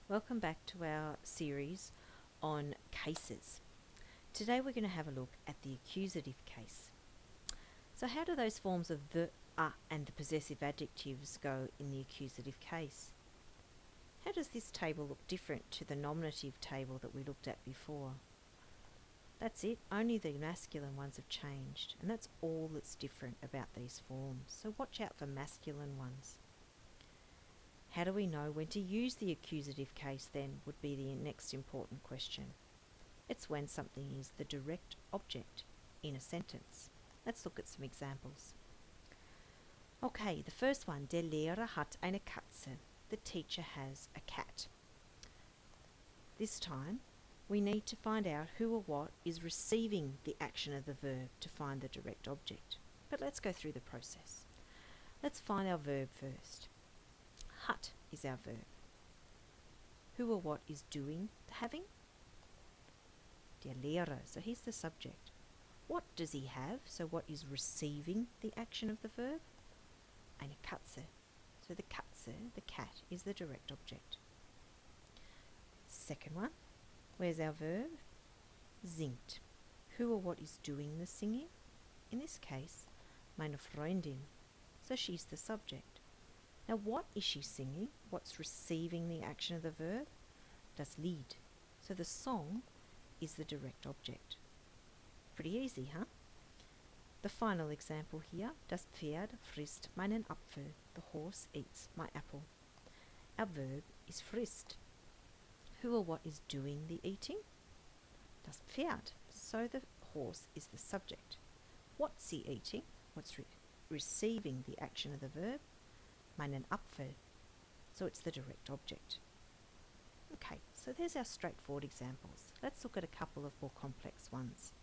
Welcome back to our series on cases. Today we're going to have a look at the accusative case. So how do those forms of the, and the possessive adjectives go in the accusative case? How does this table look different to the nominative table that we looked at before? That's it, only the masculine ones have changed, and that's all that's different about these forms. So watch out for masculine ones. How do we know when to use the accusative case then would be the next important question. It's when something is the direct object in a sentence. Let's look at some examples. Okay, the first one, der Lehrer hat eine Katze. The teacher has a cat. This time, we need to find out who or what is receiving the action of the verb to find the direct object. But let's go through the process. Let's find our verb first. Hat is our verb. Who or what is doing the having? Der Lehrer, so he's the subject. What does he have? So what is receiving the action of the verb? Eine Katze. So the Katze, the cat, is the direct object. Second one, where's our verb? Singt. Who or what is doing the singing? In this case, meine Freundin. So she's the subject. Now what is she singing? What's receiving the action of the verb? Das Lied. So the song is the direct object. Pretty easy, huh? The final example here, das Pferd frisst meinen Apfel. The horse eats my apple. Our verb is frisst. Who or what is doing the eating? Das Pferd. So the horse is the subject. What's he eating? What's receiving the action of the verb? Meinen Apfel. So it's the direct object. Okay, so there's our straightforward examples. Let's look at a couple of more complex ones.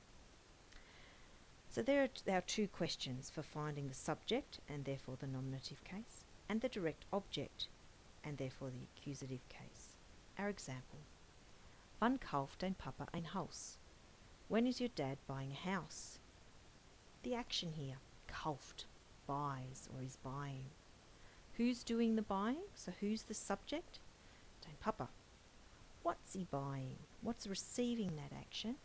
So there are our two questions for finding the subject and therefore the nominative case, and the direct object and therefore the accusative case. Our example. Wann kauft dein Papa ein Haus? When is your dad buying a house? The action here, kauft, buys or is buying. Who's doing the buying? So who's the subject? Dein Papa. What's he buying? What's receiving that action?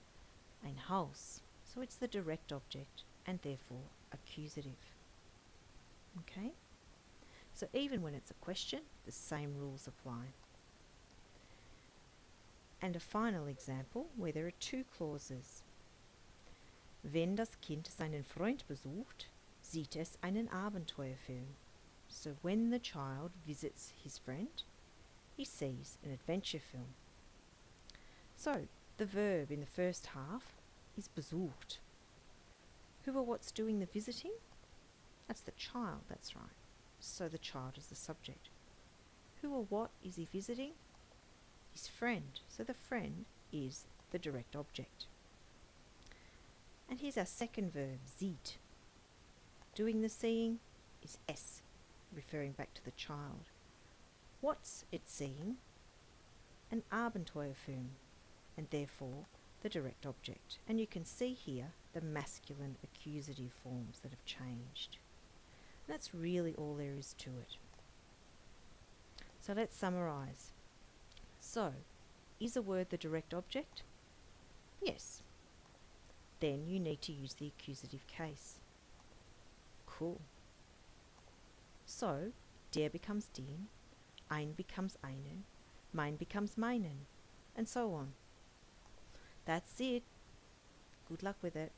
Ein Haus. So it's the direct object and therefore accusative. Okay? So even when it's a question, the same rules apply. And a final example where there are two clauses. Wenn das Kind seinen Freund besucht, sieht es einen Abenteuerfilm. So when the child visits his friend, he sees an adventure film. So the verb in the first half is besucht. Who or what's doing the visiting? That's the child, that's right. So the child is the subject. Who or what is he visiting? His friend. So the friend is the direct object. And here's our second verb, sieht. Doing the seeing is es, referring back to the child. What's it seeing? An Abenteuerfilm, and therefore the direct object. And you can see here the masculine accusative forms that have changed. And that's really all there is to it. So let's summarise. So, is a word the direct object? Yes. Then you need to use the accusative case. Cool. So, der becomes den, ein becomes einen, mein becomes meinen, and so on. That's it. Good luck with it.